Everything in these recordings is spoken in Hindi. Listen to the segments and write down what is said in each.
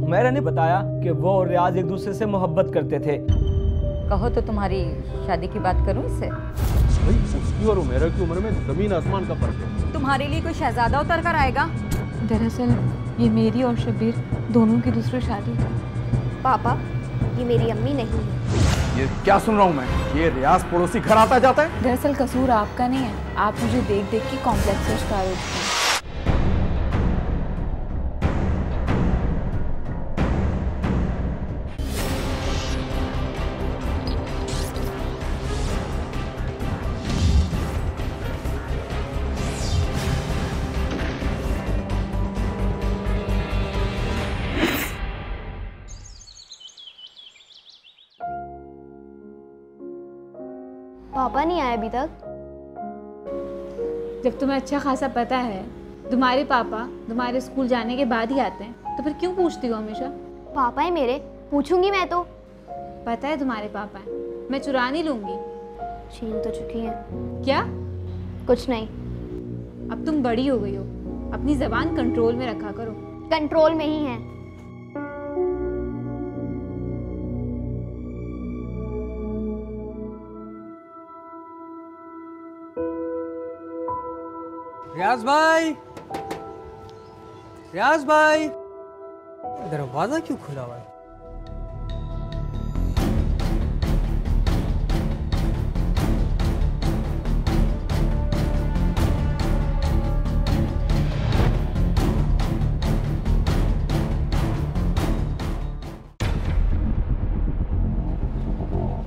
हुमैरा ने बताया कि वो और रियाज एक दूसरे से मोहब्बत करते थे। कहो तो तुम्हारी शादी की बात करूं इससे? भाई उसकी और हुमैरा की उम्र में जमीन आसमान का फर्क है। तुम्हारे लिए कोई शहजादा उतर कर आएगा? दरअसल ये मेरी और शब्बीर दोनों की दूसरी शादी है। पापा, ये मेरी अम्मी नहीं है। ये क्या सुन रहा हूँ मैं? ये रियाज पड़ोसी घर आता जाता है। दरअसल कसूर आपका नहीं है, आप मुझे देख देख के कॉम्प्लेक्स का शिकार हो चुके हैं। पापा नहीं आए अभी तक। जब तुम्हें अच्छा खासा पता है तुम्हारे पापा तुम्हारे स्कूल जाने के बाद ही आते हैं, तो फिर क्यों पूछती हो हमेशा? पापा है मेरे, पूछूंगी मैं तो। पता है तुम्हारे पापा हैं, मैं चुरा नहीं लूंगी। छीन तो चुकी है। क्या? कुछ नहीं। अब तुम बड़ी हो गई हो, अपनी जबान कंट्रोल में रखा करो। कंट्रोल में ही है। रियाज भाई, रियाज भाई, दरवाजा क्यों खुला हुआ है?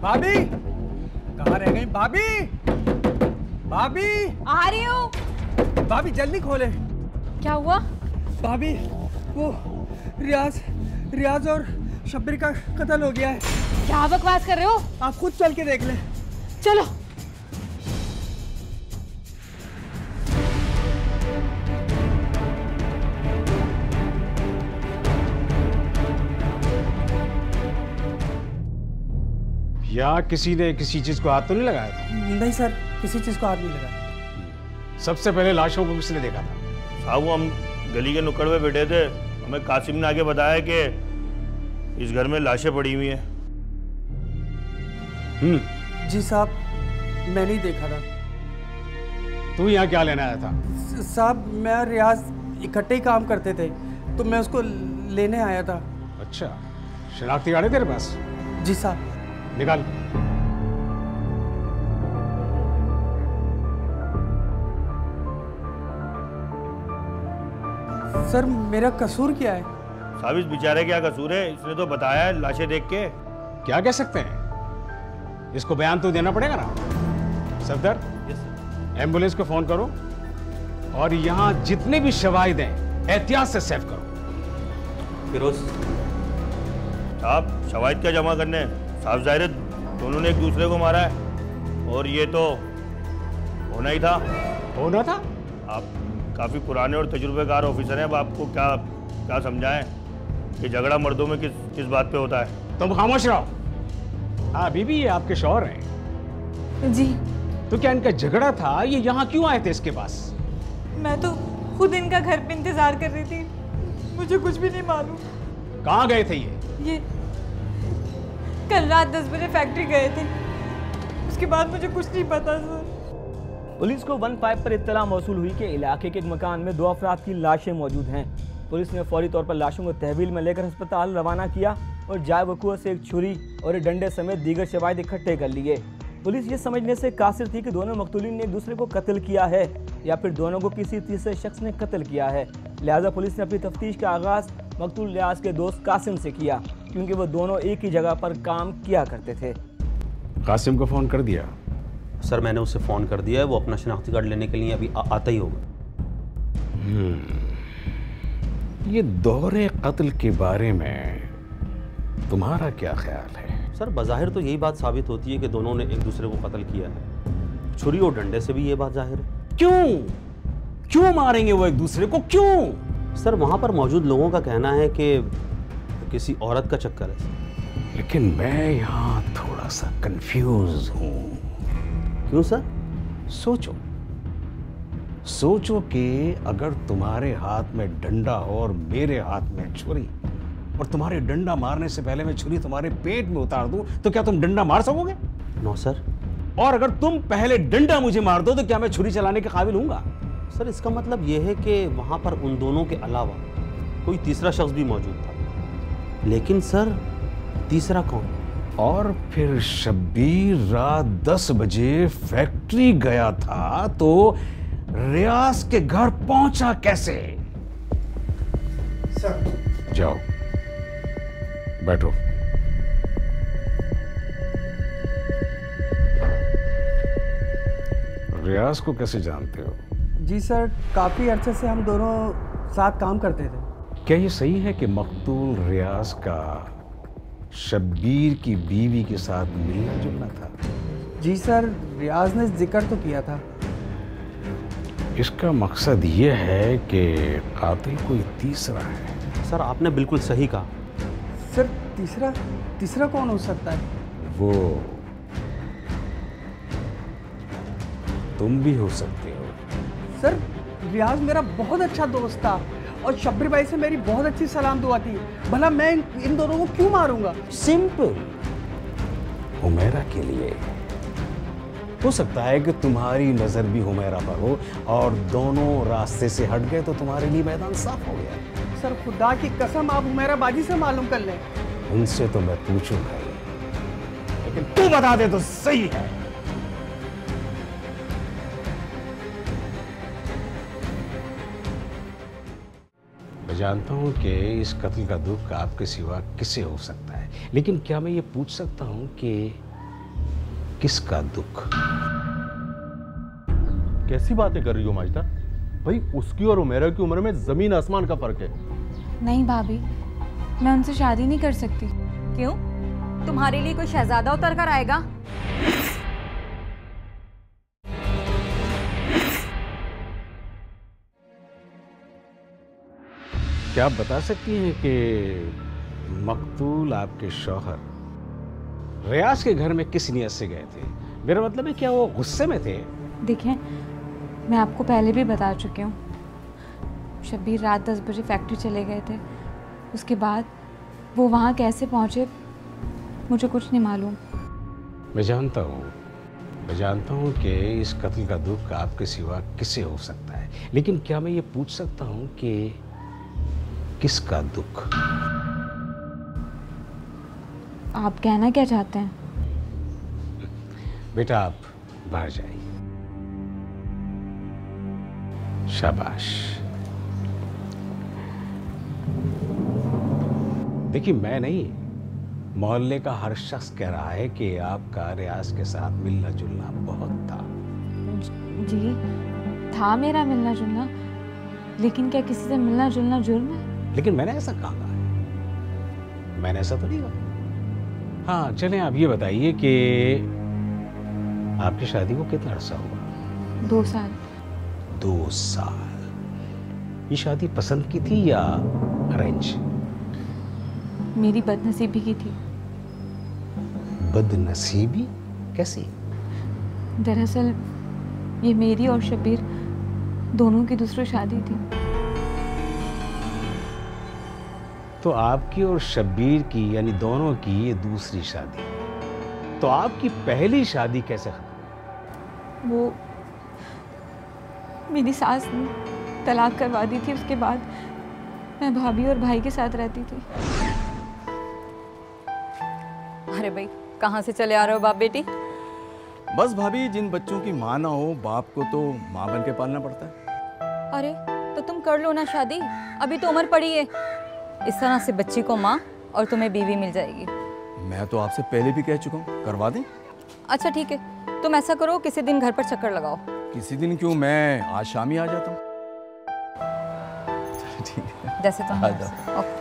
भाभी, कहाँ रह गई भाभी? भाभी, आ रही हूँ। भाभी जल्दी खोले। क्या हुआ? भाभी, वो रियाज और शब्बीर का कत्ल हो गया है। क्या बकवास कर रहे हो? आप खुद चल के देख लें। चलो। या किसी ने किसी चीज को हाथ तो नहीं लगाया था? नहीं सर, किसी चीज को हाथ नहीं लगा। सबसे पहले लाशों को किसने देखा था? साहब हम गली के नुक्कड़ में बैठे थे, हमें कासिम ने आगे बताया कि इस घर में लाशें पड़ी हुई हैं। जी साहब, मैं नहीं देखा था। तू यहाँ क्या लेने आया था? साहब मैं और रियाज इकट्ठे ही काम करते थे, तो मैं उसको लेने आया था। अच्छा, शनाख्ती कार्ड है तेरे पास? जी साहब। निकाल। सर मेरा कसूर क्या है? साहब इस बेचारे क्या कसूर है? इसने तो बताया है लाशें देख के। क्या कह सकते हैं? इसको बयान तो देना पड़ेगा ना। सफदर, एम्बुलेंस को फोन करो और यहाँ जितने भी शवाहिद हैं एहतियात से सेव करो। फिरोज साहब, शवाहिद क्या जमा करने? साहब जाहिर है दोनों ने एक दूसरे को मारा है और ये तो होना ही था। होना था? आप काफ़ी पुराने और तजुर्बेकार ऑफिसर हैं, अब आपको क्या क्या समझाएं कि झगड़ा मर्दों में किस बात पे होता है? तुम खामोश रहो। हाँ बीबी, ये आपके शौहर हैं। जी। तो क्या इनका झगड़ा था? ये यहाँ क्यों आए थे इसके पास? मैं तो खुद इनका घर पे इंतजार कर रही थी, मुझे कुछ भी नहीं मालूम। कहाँ गए थे ये कल रात 10 बजे फैक्ट्री गए थे, उसके बाद मुझे कुछ नहीं पता सर। पुलिस को 15 पर इत्तला मौसूल हुई कि इलाके के एक मकान में 2 अफराद की लाशें मौजूद हैं। पुलिस ने फौरी तौर पर लाशों को तहवील में लेकर अस्पताल रवाना किया और जाए वकूअ से एक छुरी और एक डंडे समेत दीगर शवाहिद इकट्ठे कर लिए। पुलिस ये समझने से कासिर थी कि दोनों मकतूलीन ने एक दूसरे को कत्ल किया है या फिर दोनों को किसी तीसरे शख्स ने कत्ल किया है। लिहाजा पुलिस ने अपनी तफ्तीश का आगाज़ मकतूल रियाज के दोस्त कासिम से किया, क्योंकि वो दोनों एक ही जगह पर काम किया करते थे। कासिम को फोन कर दिया? सर मैंने उसे फ़ोन कर दिया है, वो अपना शनाख्ती कार्ड लेने के लिए अभी आता ही होगा। ये दोहरे कत्ल के बारे में तुम्हारा क्या ख्याल है? सर बज़ाहिर तो यही बात साबित होती है कि दोनों ने एक दूसरे को कत्ल किया है। छुरी और डंडे से भी ये बात जाहिर है। क्यों मारेंगे वो एक दूसरे को? क्यों? सर वहाँ पर मौजूद लोगों का कहना है कि किसी औरत का चक्कर है। लेकिन मैं यहाँ थोड़ा सा कंफ्यूज हूँ। क्यों सर? सोचो कि अगर तुम्हारे हाथ में डंडा हो और मेरे हाथ में छुरी, और तुम्हारे डंडा मारने से पहले मैं छुरी तुम्हारे पेट में उतार दूं तो क्या तुम डंडा मार सकोगे? No sir. और अगर तुम पहले डंडा मुझे मार दो तो क्या मैं छुरी चलाने के काबिल हूंगा? सर इसका मतलब यह है कि वहां पर उन दोनों के अलावा कोई तीसरा शख्स भी मौजूद था। लेकिन सर तीसरा कौन? और फिर शब्बीर रात 10 बजे फैक्ट्री गया था तो रियाज के घर पहुंचा कैसे? सर जाओ बैठो। रियाज को कैसे जानते हो? जी सर, काफ़ी अरसे से हम दोनों साथ काम करते थे। क्या ये सही है कि मकतूल रियाज का शब्बीर की बीवी के साथ मिलना जुलना था? जी सर, रियाज ने जिक्र तो किया था। इसका मकसद ये है कि कातिल कोई तीसरा है। सर आपने बिल्कुल सही कहा। सर तीसरा कौन हो सकता है? वो तुम भी हो सकते हो। सर रियाज मेरा बहुत अच्छा दोस्त था और शब्बीर भाई से मेरी बहुत अच्छी सलाम दुआ थी। भला मैं इन दोनों को क्यों मारूंगा? सिंपल, हुमैरा के लिए। हो सकता है कि तुम्हारी नजर भी हुमैरा पर हो और दोनों रास्ते से हट गए तो तुम्हारे लिए मैदान साफ हो गया। सर खुदा की कसम आप हुमैरा बाजी से मालूम कर लें। उनसे तो मैं पूछूंगा ही, लेकिन तू बता दे तो सही है। मैं जानता हूं कि इस कत्ल का दुख आपके सिवा किसे हो सकता है, लेकिन क्या मैं ये पूछ सकता हूं कि किसका दुख? कैसी बातें कर रही हो माजिदा? भाई उसकी और उमेरा की उम्र में जमीन आसमान का फर्क है। नहीं भाभी, मैं उनसे शादी नहीं कर सकती। क्यों? तुम्हारे लिए कोई शहजादा उतर कर आएगा? क्या आप बता सकती हैं कि मकतूल आपके शौहर रियाज के घर में किस नियत से गए थे? मेरा मतलब है क्या वो गुस्से में थे? देखें, मैं आपको पहले भी बता चुकी हूँ। शब्बीर रात 10 बजे फैक्ट्री चले गए थे। उसके बाद वो वहाँ कैसे पहुँचे मुझे कुछ नहीं मालूम। मैं जानता हूँ कि इस कत्ल का दुख आपके सिवा किसे हो सकता है, लेकिन क्या मैं ये पूछ सकता हूँ कि किसका दुख? आप कहना क्या चाहते हैं? बेटा आप बाहर जाइए। शाबाश। देखिए मैं नहीं, मोहल्ले का हर शख्स कह रहा है कि आपका रियाज के साथ मिलना जुलना बहुत था। जी था मेरा मिलना जुलना, लेकिन क्या किसी से मिलना जुलना जुर्म है? लेकिन मैंने ऐसा कहा है? मैंने ऐसा तो नहीं कहा। हाँ चलें, आप ये बताइए कि आपकी शादी को कितना अरसा हुआ? 2 साल। 2 साल। ये शादी पसंद की थी या अरेंज? मेरी बदनसीबी की थी। बदनसीबी कैसी? दरअसल ये मेरी और शब्बीर दोनों की दूसरी शादी थी। तो आपकी और शब्बीर की यानी दोनों की ये दूसरी शादी। तो आपकी पहली शादी कैसे खत्म? वो मेरी सास ने तलाक करवा दी थी। उसके बाद मैं भाभी और भाई के साथ रहती थी। अरे भाई, कहाँ से चले आ रहे हो बाप बेटी? बस भाभी, जिन बच्चों की माँ ना हो, बाप को तो माँ बन के पालना पड़ता है। अरे तो तुम कर लो ना शादी, अभी तो उम्र पड़ी है। इस तरह से बच्ची को माँ और तुम्हें बीवी मिल जाएगी। मैं तो आपसे पहले भी कह चुका हूँ, करवा दें। अच्छा ठीक है, तुम ऐसा करो, किसी दिन घर पर चक्कर लगाओ। किसी दिन क्यों, मैं आज शाम ही आ जाता हूँ। ठीक है, जैसे तुम आ जाओ। ओके।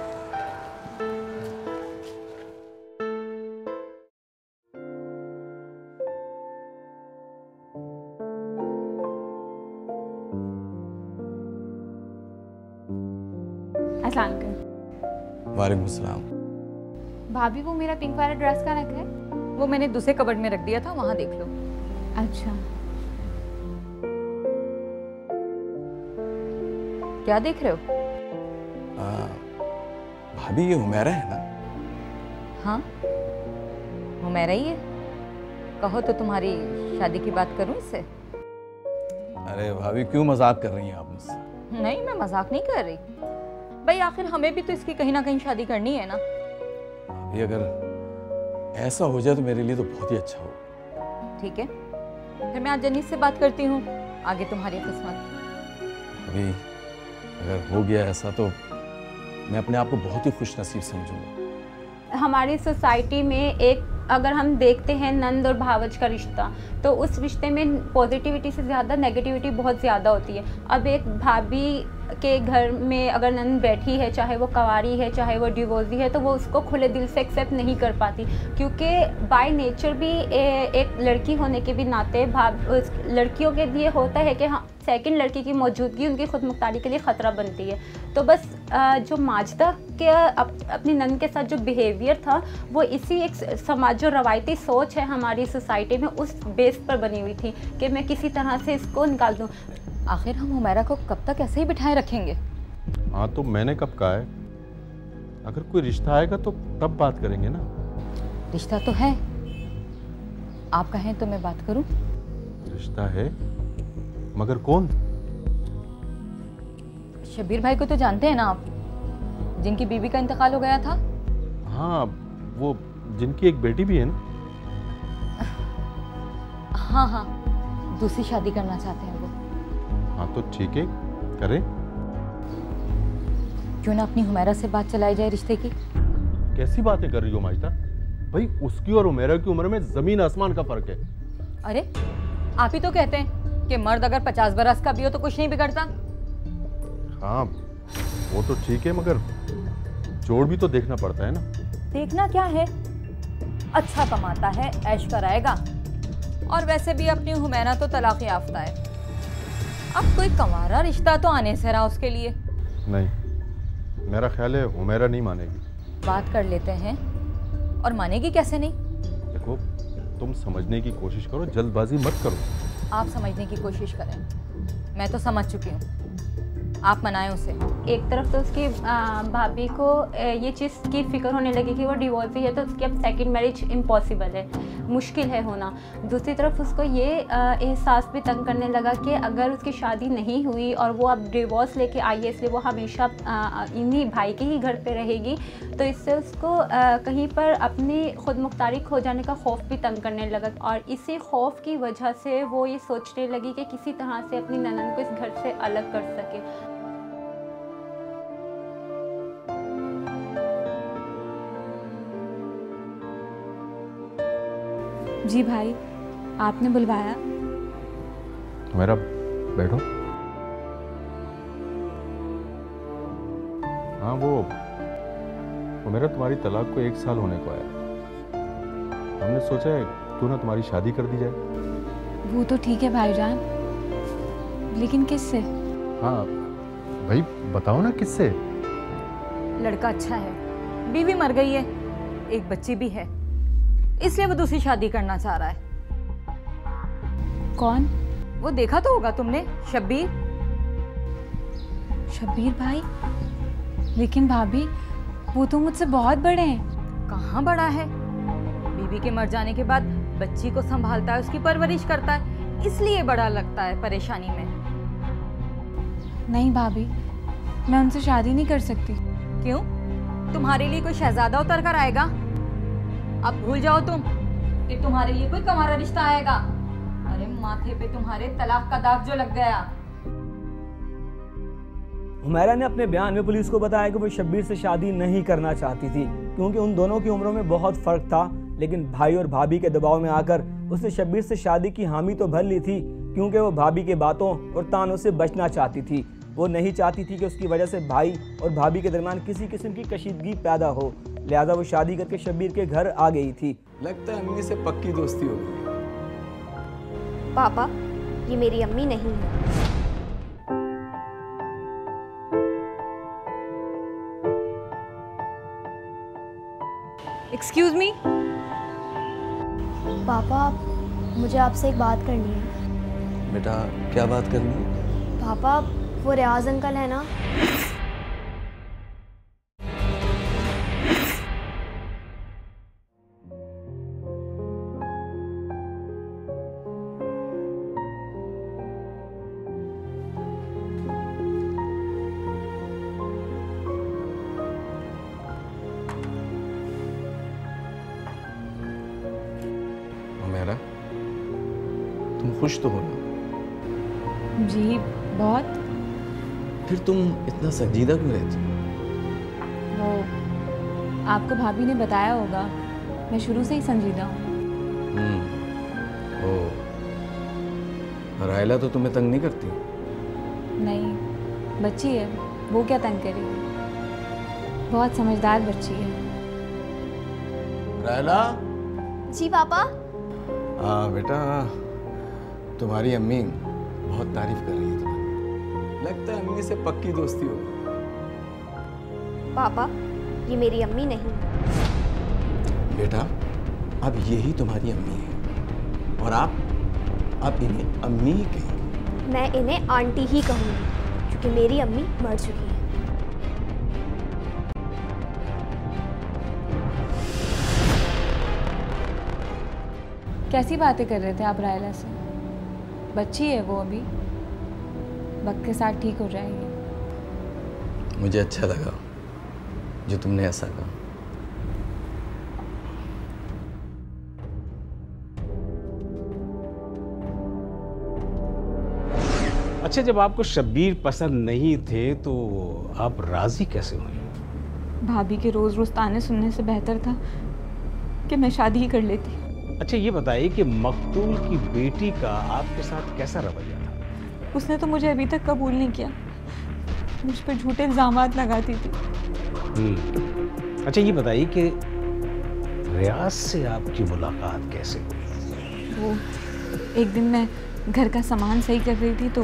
अस्सलाम वालेकुम। वालेकुम सलाम। भाभी वो मेरा पिंक वाला ड्रेस का रखा है? वो मैंने दूसरे कबर्ड में रख दिया था, वहां देख लो। अच्छा। क्या देख रहे हो? भाभी ये हुमैरा है ना? हाँ, हुमैरा ही है। कहो तो तुम्हारी शादी की बात करूं इससे? अरे भाभी क्यों मजाक कर रही हैं आप मुझसे? नहीं, मैं मजाक नहीं कर रही भाई, आखिर हमें भी तो इसकी कहीं ना कहीं शादी करनी है ना। भाभी अगर ऐसा हो जाए तो मेरे लिए तो बहुत ही अच्छा हो। ठीक है, फिर मैं आज जनीत से बात करती हूँ, आगे तुम्हारी किस्मत। अभी अगर हो गया ऐसा तो मैं अपने आप को बहुत ही खुशनसीब समझूंगा। हमारी सोसाइटी में एक अगर हम देखते हैं नंद और भावज का रिश्ता, तो उस रिश्ते में पॉजिटिविटी से ज़्यादा नेगेटिविटी बहुत ज़्यादा होती है। अब एक भाभी के घर में अगर नंद बैठी है, चाहे वो कंवारी है चाहे वो डिवोर्सी है, तो वो उसको खुले दिल से एक्सेप्ट नहीं कर पाती, क्योंकि बाय नेचर भी एक लड़की होने के भी नाते लड़कियों के लिए होता है कि हाँ, सेकंड लड़की की मौजूदगी उनकी खुद मुख्तारी के लिए ख़तरा बनती है। तो बस जो माजदा के अपनी नंद के साथ जो बिहेवियर था, वो इसी एक समाज जो रवायती सोच है हमारी सोसाइटी में, उस बेस पर बनी हुई थी कि मैं किसी तरह से इसको निकाल दूँ। आखिर हम हुमैरा को कब तक ऐसे ही बिठाए रखेंगे? हाँ तो मैंने कब कहा है, अगर कोई रिश्ता आएगा तो तब बात करेंगे ना। रिश्ता तो है, आप कहें तो मैं बात करूं? रिश्ता है, मगर कौन? शब्बीर भाई को तो जानते हैं ना आप, जिनकी बीवी का इंतकाल हो गया था। हाँ, वो जिनकी एक बेटी भी है ना। हाँ हाँ, दूसरी शादी करना चाहते हैं वो। हाँ तो ठीक है, करें। क्यों ना अपनी हुमैरा से बात चलाई जाए रिश्ते की। कैसी बातें कर रही हो माजिदा? भाई उसकी और हुमैरा की उम्र में जमीन आसमान का फर्क है। अरे आप ही तो कहते हैं कि मर्द अगर 50 बरस का भी हो तो कुछ नहीं बिगड़ता। हाँ वो तो ठीक है, मगर जोड़ भी तो देखना पड़ता है ना। देखना क्या है, अच्छा कमाता है, ऐश कराएगा, और वैसे भी अपनी हुमैरा तो तलाक याफ्ता है। अब कोई कंवारा रिश्ता तो आने से रहा उसके लिए। नहीं, मेरा ख्याल है हुमैरा नहीं मानेगी। बात कर लेते हैं, और मानेगी कैसे नहीं? देखो तुम समझने की कोशिश करो, जल्दबाजी मत करो। आप समझने की कोशिश करें, मैं तो समझ चुकी हूँ, आप मनाएं उसे। एक तरफ तो उसकी भाभी को ये चीज़ की फिक्र होने लगी कि वो डिवोर्सी है, तो उसकी अब सेकंड मैरिज इम्पॉसिबल है, मुश्किल है होना। दूसरी तरफ उसको ये एहसास भी तंग करने लगा कि अगर उसकी शादी नहीं हुई और वो अब डिवोर्स लेके आई है, इसलिए वो हमेशा इन्हीं भाई के ही घर पे रहेगी, तो इससे उसको कहीं पर अपनी खुद मुख्तारी खो जाने का खौफ भी तंग करने लगा। और इसी खौफ की वजह से वो ये सोचने लगी कि किसी तरह से अपनी ननद को इस घर से अलग कर सके। जी भाई, आपने बुलवाया? मेरा बैठो। हाँ वो मेरा तुम्हारी तलाक को 1 साल होने को आया, हमने सोचा है क्यों ना तुम्हारी शादी कर दी जाए। वो तो ठीक है भाईजान, लेकिन किससे? हाँ भाई बताओ ना किससे। लड़का अच्छा है, बीवी मर गई है, एक बच्ची भी है, इसलिए वो दूसरी शादी करना चाह रहा है। कौन? वो देखा तो होगा तुमने, शब्बीर। शब्बीर भाई? लेकिन भाभी वो तो मुझसे बहुत बड़े हैं। कहाँ बड़ा है, बीवी के मर जाने के बाद बच्ची को संभालता है, उसकी परवरिश करता है, इसलिए बड़ा लगता है परेशानी में। नहीं भाभी, मैं उनसे शादी नहीं कर सकती। क्यों? तुम्हारे लिए कोई शहजादा उतर कर आएगा? अब भूल जाओ तुम कि तुम्हारे लिए कोई कंवारा रिश्ता आएगा। अरे माथे पे तुम्हारे तलाक का दाग जो लग गया। हुमैरा ने अपने बयान में पुलिस को बताया कि वो शब्बीर से शादी नहीं करना चाहती थी, क्योंकि उन दोनों की उम्रों में बहुत फर्क था। लेकिन भाई और भाभी के दबाव में आकर उसने शब्बीर से शादी की हामी तो भर ली थी, क्योंकि वो भाभी के बातों और तानों से बचना चाहती थी। वो नहीं चाहती थी कि उसकी वजह से भाई और भाभी के दरमियान किसी किस्म की कशीदगी पैदा हो, लिहाजा वो शादी करके शब्बीर के घर आ गई थी। लगता है अम्मी से पक्की दोस्ती हो गई। पापा, ये मेरी अम्मी नहीं है। Excuse me. पापा, मुझे आपसे एक बात करनी है। बेटा क्या बात करनी है? पापा, वो रियाज अंकल है ना, खुश तो हो ना? जी बहुत। फिर तुम इतना संजीदा क्यों रहती हो? वो आपको भाभी ने बताया होगा, मैं शुरू से ही संजीदा हूँ। ओ, रायला तो तुम्हें तंग नहीं करती? नहीं, बच्ची है, वो क्या तंग करेगी, बहुत समझदार बच्ची है। रायला। जी पापा। हाँ बेटा, तुम्हारी अम्मी बहुत तारीफ कर रही है तुम्हारी। लगता है अम्मी से पक्की दोस्ती हो गई। पापा, ये मेरी अम्मी नहीं। बेटा, अब यही तुम्हारी अम्मी है और आप अब इन्हें अम्मी ही कहेंगे। मैं इन्हें आंटी ही कहूँगी क्योंकि मेरी अम्मी मर चुकी है। कैसी बातें कर रहे थे आप रायला से? बच्ची है वो, अभी वक्त के साथ ठीक हो जाएगी। मुझे अच्छा लगा जो तुमने ऐसा कहा। अच्छा, जब आपको शब्बीर पसंद नहीं थे तो आप राजी कैसे हुई? भाभी के रोज रोज ताने सुनने से बेहतर था कि मैं शादी ही कर लेती। अच्छा, ये बताइए कि मकतूल की बेटी का आपके साथ कैसा रवैया था? उसने तो मुझे अभी तक कबूल नहीं किया, मुझ पर झूठे इल्जामात लगाती थी। अच्छा, ये बताइए कि रियाज से आपकी मुलाकात कैसे हुई? वो एक दिन मैं घर का सामान सही कर रही थी तो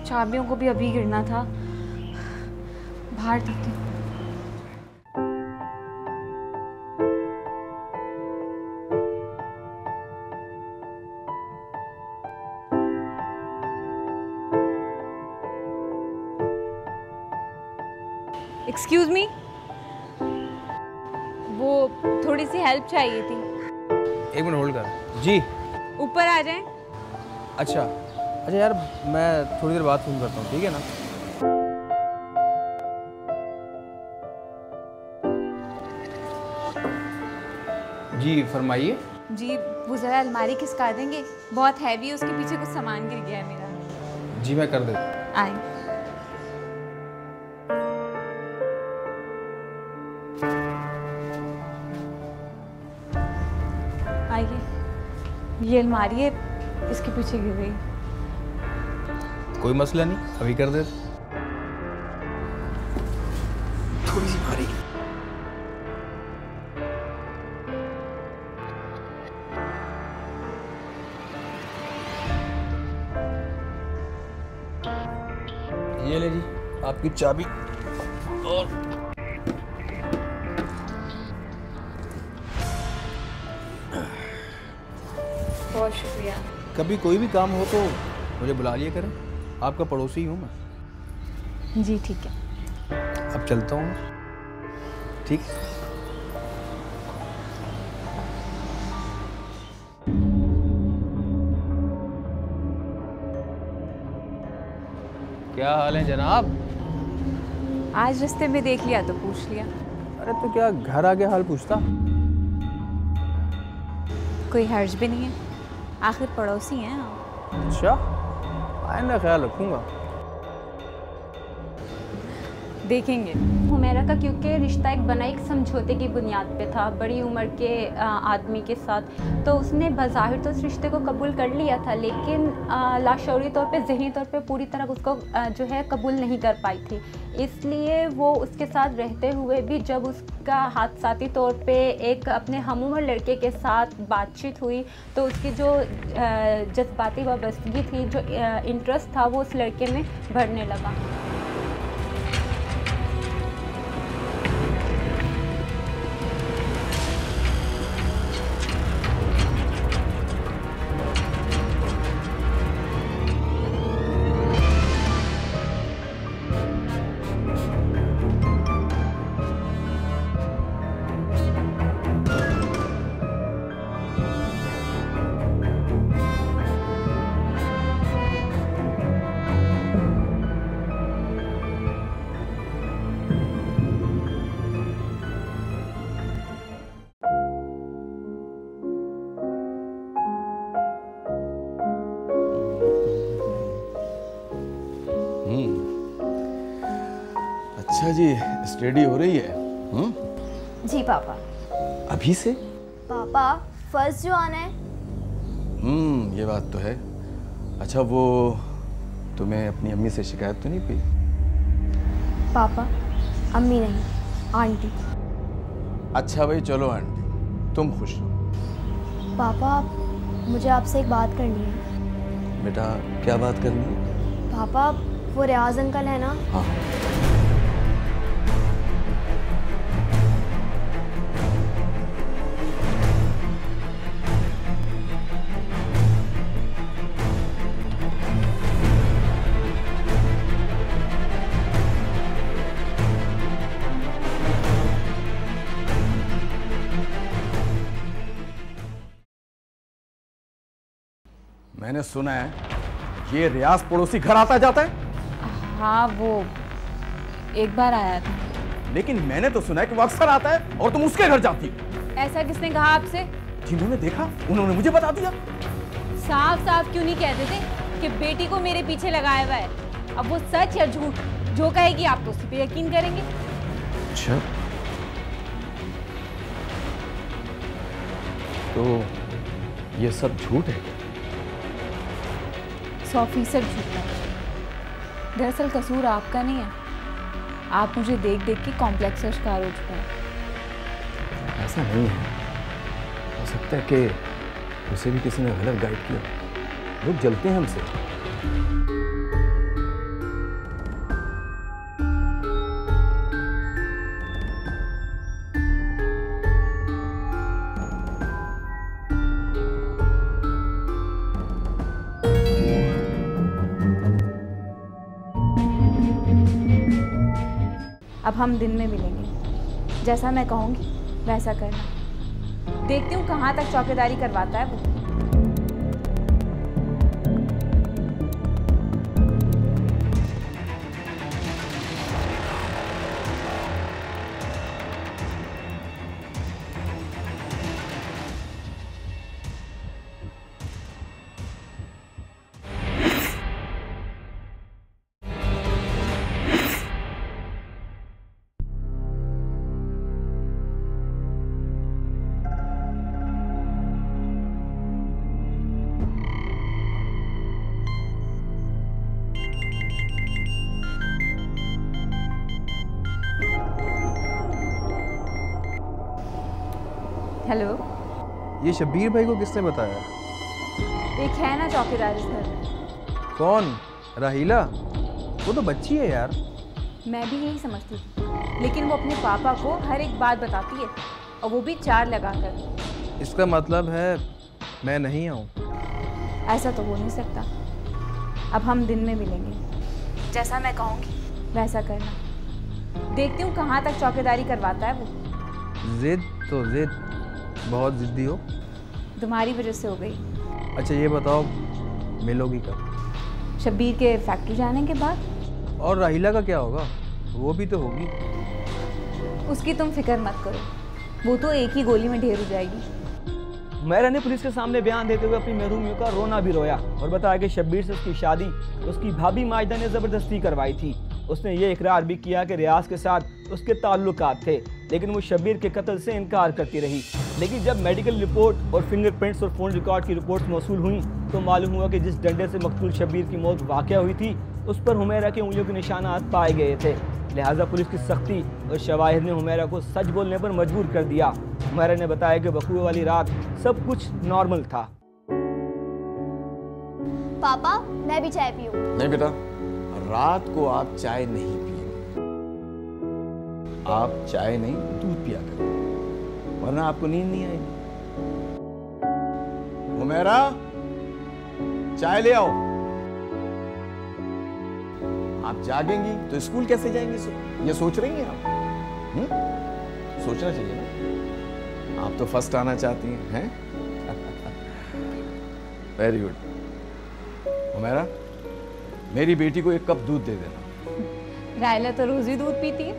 चाबियों को भी अभी गिरना था। बाहर देखती हूँ। एक्सक्यूज मी, वो थोड़ी सी हेल्प चाहिए थी। एक मिनट होल्ड कर। जी। ऊपर आ जाएं। अच्छा यार, मैं थोड़ी देर बाद फोन करता हूँ, ठीक है ना? जी फरमाइए। जी वो ज़रा अलमारी खिसका देंगे, बहुत हैवी है, उसके पीछे कुछ सामान गिर गया है मेरा। जी मैं कर देता हूँ। आए। आइए, ये अलमारी है, इसके पीछे गिर गई। कोई मसला नहीं, अभी कर देते। थोड़ी सी भारी। ये ले जी आपकी चाबी और बहुत शुक्रिया। कभी कोई भी काम हो तो मुझे बुला लिया करें, आपका पड़ोसी ही हूँ मैं। जी ठीक है। अब चलता हूँ। ठीक। क्या हाल है जनाब? आज रास्ते में देख लिया तो पूछ लिया। अरे तो क्या घर आके हाल पूछता? कोई हर्ज भी नहीं है, आखिर पड़ोसी हैं आप। अच्छा, आइंदा ख्याल रखूंगा। देखेंगे। हुमैरा का क्योंकि रिश्ता एक बना एक समझौते की बुनियाद पे था, बड़ी उम्र के आदमी के साथ, तो उसने बज़ाहिर तो उस रिश्ते को कबूल कर लिया था, लेकिन लाशौरी तौर पे, ज़हनी तौर पे पूरी तरह उसको जो है कबूल नहीं कर पाई थी। इसलिए वो उसके साथ रहते हुए भी जब उसका हादसाती तौर पे एक अपने हमउम्र लड़के के साथ बातचीत हुई तो उसकी जो जज्बाती वाबस्तगी थी, जो इंटरेस्ट था, वो उस लड़के में बढ़ने लगा। अच्छा जी, स्टडी हो रही है? जी पापा। अभी से? पापा फर्स्ट जो आना है। ये बात तो है। अच्छा, वो तुम्हें अपनी अम्मी से शिकायत तो नहीं हुई? पापा अम्मी नहीं, आंटी। अच्छा भाई, चलो आंटी, तुम खुश हो। पापा मुझे आपसे एक बात करनी है। बेटा, क्या बात करनी है? पापा वो रियाज अंकल है ना? हाँ। मैंने सुना है ये रियाज पड़ोसी घर आता जाता है। हाँ, वो एक बार आया था। लेकिन मैंने तो सुना है कि वो अक्सर आता है और तुम उसके घर जाती हो। ऐसा किसने कहा आपसे? जिन्होंने देखा उन्होंने मुझे बता दिया। साफ साफ क्यों नहीं कहते थे कि बेटी को मेरे पीछे लगाया हुआ है? अब वो सच या झूठ जो कहेगी आप तो उसी पे यकीन करेंगे। अच्छा, तो ये सब झूठ है? 100% झूठ है। दरअसल कसूर आपका नहीं है, आप मुझे देख देख के कॉम्प्लेक्स का शिकार हो चुका है। ऐसा नहीं है, हो सकता है कि उसे भी किसी ने गलत गाइड किया। लोग जलते हैं हमसे। अब हम दिन में मिलेंगे, जैसा मैं कहूँगी वैसा करना। देखती हूँ कहाँ तक चौकीदारी करवाता है वो। हेलो, ये शब्बीर भाई को किसने बताया? एक है ना चौकीदार इस घर में। कौन? राहीला? वो तो बच्ची है यार। मैं भी यही समझती थी, लेकिन वो अपने पापा को हर एक बात बताती है, और वो भी 4 लगाकर। इसका मतलब है मैं नहीं आऊँ? ऐसा तो हो नहीं सकता। अब हम दिन में मिलेंगे, जैसा मैं कहूँगी वैसा करना। देखती हूँ कहाँ तक चौकीदारी करवाता है वो। जिद तो जिद, बहुत जिद्दी हो। तुम्हारी वजह से हो गई। अच्छा ये बताओ, मिलोगी कब? शब्बीर के फैक्ट्री जाने के बाद। और राहीला का क्या होगा? वो भी तो होगी। उसकी तुम फिक्र मत करो, वो तो एक ही गोली में ढेर हो जाएगी। हुमैरा ने पुलिस के सामने बयान देते हुए अपनी महरूमियों का रोना भी रोया और बताया कि शब्बीर से उसकी शादी उसकी भाभी माजिदा ने ज़बरदस्ती करवाई थी। उसने ये इकरार भी किया कि रियाज के साथ उसके ताल्लुकात थे, लेकिन वो शब्बीर के कत्ल से इनकार करती रही। लेकिन जब मेडिकल रिपोर्ट और फिंगरप्रिंट्स और फ़ोन रिकॉर्ड की रिपोर्ट्स मौसूल हुई तो मालूम हुआ कि जिस डंडे से मकतूल शब्बीर की मौत वाक़या हुई थी उस पर हुमैरा के उंगलियों के निशानात पाए गए थे। लिहाजा पुलिस की सख्ती और शवाहिद ने हुमैरा को सच बोलने पर मजबूर कर दिया। हुमैरा ने बताया कि वक़ूए वाली रात सब कुछ नॉर्मल था। पापा मैं भी चाय पीऊं? नहीं बेटा, रात को आप चाय नहीं पिए। आप चाय नहीं दूध पिया करें, वरना आपको नींद नहीं आएगी। हुमैरा, चाय ले आओ। आप जागेंगी तो स्कूल कैसे जाएंगी? ये सोच रही हैं आप? सोचना चाहिए ना। आप तो फर्स्ट आना चाहती हैं? Very good. हुमैरा, मेरी बेटी को 1 कप दूध दे देना। रायला तो रोज ही दूध पीती है।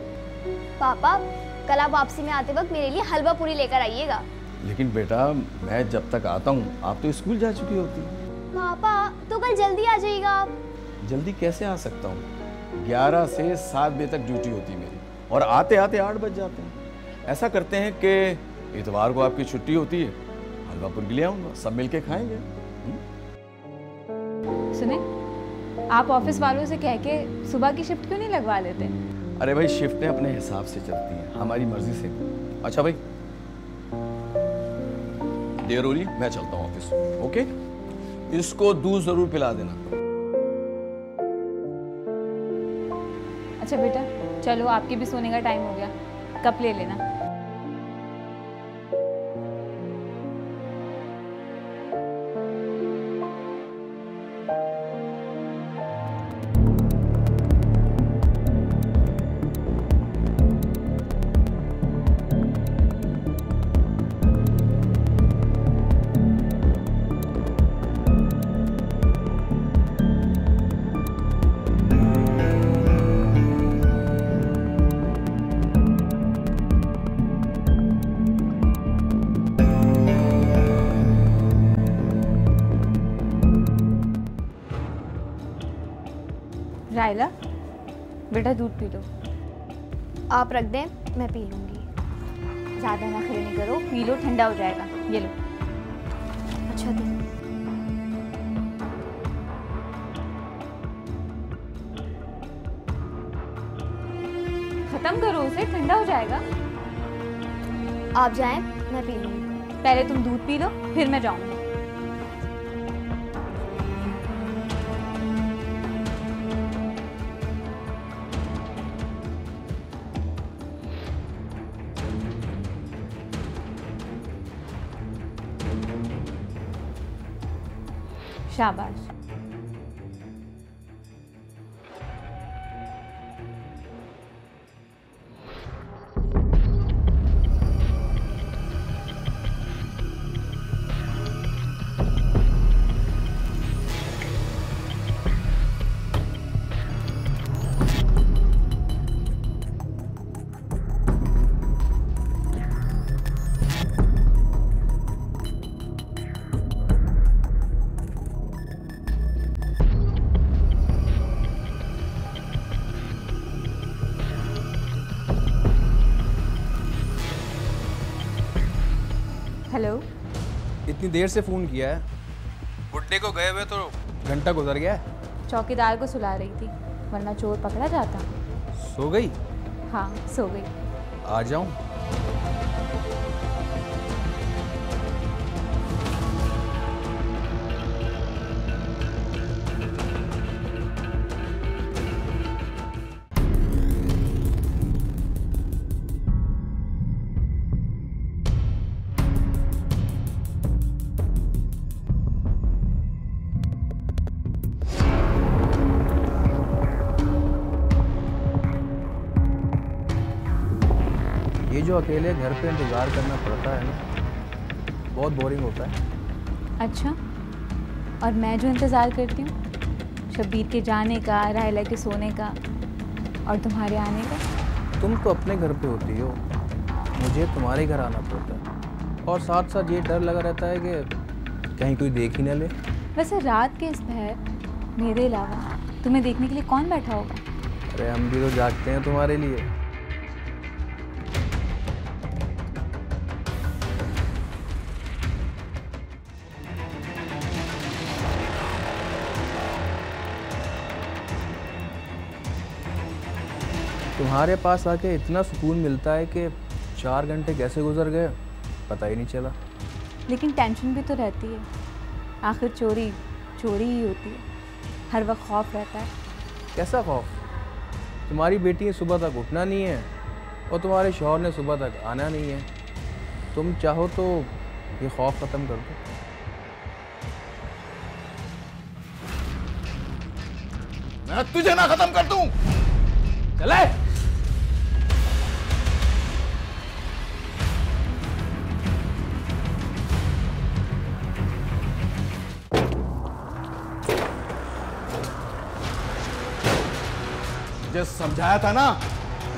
पापा कल आप वापसी में आते वक्त मेरे लिए हलवा पूरी लेकर आइएगा। लेकिन बेटा, मैं जब तक आता हूँ आप तो स्कूल जा चुकी होती। पापा तो कल जल्दी आ जाइएगा आप। जल्दी कैसे आ सकता हूँ? 11 से 7 बजे तक ड्यूटी होती है मेरी। और आते आते 8 बज जाते हैं। ऐसा करते हैं कि इतवार को आपकी छुट्टी होती है, हलवा पूरी ले आऊंगा, सब मिलके खाएंगे। सुने, आप ऑफिस वालों से कह के सुबह की शिफ्ट क्यों नहीं लगवा लेते? अरे भाई, शिफ्टें अपने हिसाब से चलती हैं, हमारी मर्जी से। अच्छा भाई, देर हो रही, मैं चलता हूँ ऑफिस। ओके, इसको दूध जरूर पिला देना। अच्छा बेटा, चलो आपके भी सोने का टाइम हो गया, कप ले लेना। रायला, बेटा दूध पी लो। आप रख दें, मैं पी लूँगी। ज़्यादा नखरे नहीं करो, पी लो, ठंडा हो जाएगा। ये लो। अच्छा दी। खत्म करो उसे, ठंडा हो जाएगा। आप जाएं, मैं पी लूँगी। पहले तुम दूध पी लो, फिर मैं जाऊँगी। शाबाश। हेलो, इतनी देर से फ़ोन किया है, गुड्डे को गए हुए तो घंटा गुजर गया है। चौकीदार को सुला रही थी, वरना चोर पकड़ा जाता। सो गई? हाँ, सो गई। आ जाऊं? ये जो अकेले घर पे इंतज़ार करना पड़ता है ना, बहुत बोरिंग होता है। अच्छा, और मैं जो इंतज़ार करती हूँ शब्बीर के जाने का, रायला के सोने का और तुम्हारे आने का। तुम तो अपने घर पे होती हो, मुझे तुम्हारे घर आना पड़ता है, और साथ साथ ये डर लगा रहता है कि कहीं कोई देख ही न ले। वैसे रात के इस पहर मेरे अलावा तुम्हें देखने के लिए कौन बैठा होगा? अरे हम भी तो जागते हैं तुम्हारे लिए। तुम्हारे पास आके इतना सुकून मिलता है कि 4 घंटे कैसे गुजर गए पता ही नहीं चला। लेकिन टेंशन भी तो रहती है, आखिर चोरी चोरी ही होती है, हर वक्त खौफ रहता है। कैसा खौफ? तुम्हारी बेटी ने सुबह तक उठना नहीं है और तुम्हारे शौहर ने सुबह तक आना नहीं है। तुम चाहो तो ये खौफ ख़त्म कर दो। मैं तुझे ना ख़त्म कर दूं। चले। समझाया था ना,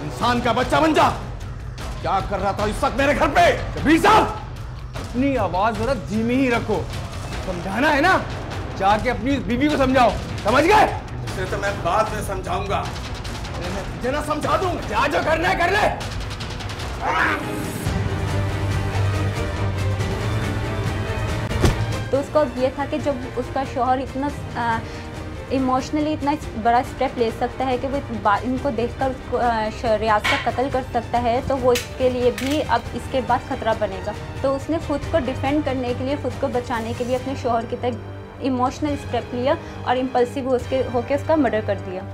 इंसान का बच्चा बन जा। क्या कर रहा था इस वक्त मेरे घर पे? शब्बीर साहब, अपनी आवाज जरा धीमी ही रखो। समझाना है ना, जाके अपनी बीवी को समझाओ, समझ गए? इसे तो मैं बाद में समझाऊंगा। तुझे ना समझा दूं, जा जो करना है कर ले। तो उसको अब ये था कि जब उसका शौहर इतना इमोशनली इतना बड़ा स्टेप ले सकता है कि वो इनको देखकर उसको रियाज का कत्ल कर सकता है, तो वो इसके लिए भी अब इसके बाद ख़तरा बनेगा। तो उसने खुद को डिफेंड करने के लिए, खुद को बचाने के लिए अपने शौहर की तरह इमोशनल स्टेप लिया और इम्पल्सिव होकर उसका मर्डर कर दिया।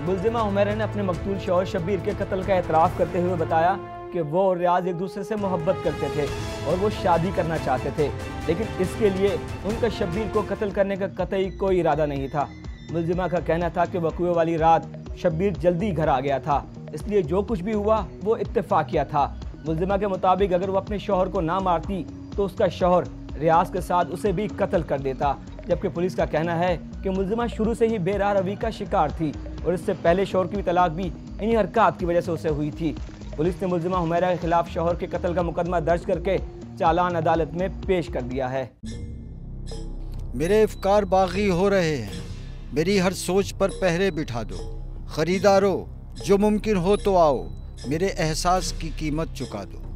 मुल्जिमा हुमैरा ने अपने मकतूल शौहर शब्बीर के कत्ल का एतराफ़ करते हुए बताया कि वो और रियाज एक दूसरे से मोहब्बत करते थे और वो शादी करना चाहते थे, लेकिन इसके लिए उनका शब्बीर को कत्ल करने का कतई कोई इरादा नहीं था। मुल्जिमा का कहना था कि वक़्वे वाली रात शब्बीर जल्दी घर आ गया था, इसलिए जो कुछ भी हुआ वो इत्तेफाकिया था। मुल्जिमा के मुताबिक अगर वो अपने शौहर को ना मारती तो उसका शौहर रियाज के साथ उसे भी कत्ल कर देता, जबकि पुलिस का कहना है कि मुल्जिमा शुरू से ही बेराह रवी का शिकार थी और इससे पहले शौहर की तलाक भी इन्हीं हरकत की वजह से उसे हुई थी। पुलिस ने मुल्जिमा हुमैरा के खिलाफ शौहर के कत्ल का मुकदमा दर्ज करके चालान अदालत में पेश कर दिया है। मेरे इफ्कार बागी हो रहे हैं, मेरी हर सोच पर पहरे बिठा दो। खरीदारों, जो मुमकिन हो तो आओ, मेरे एहसास की कीमत चुका दो।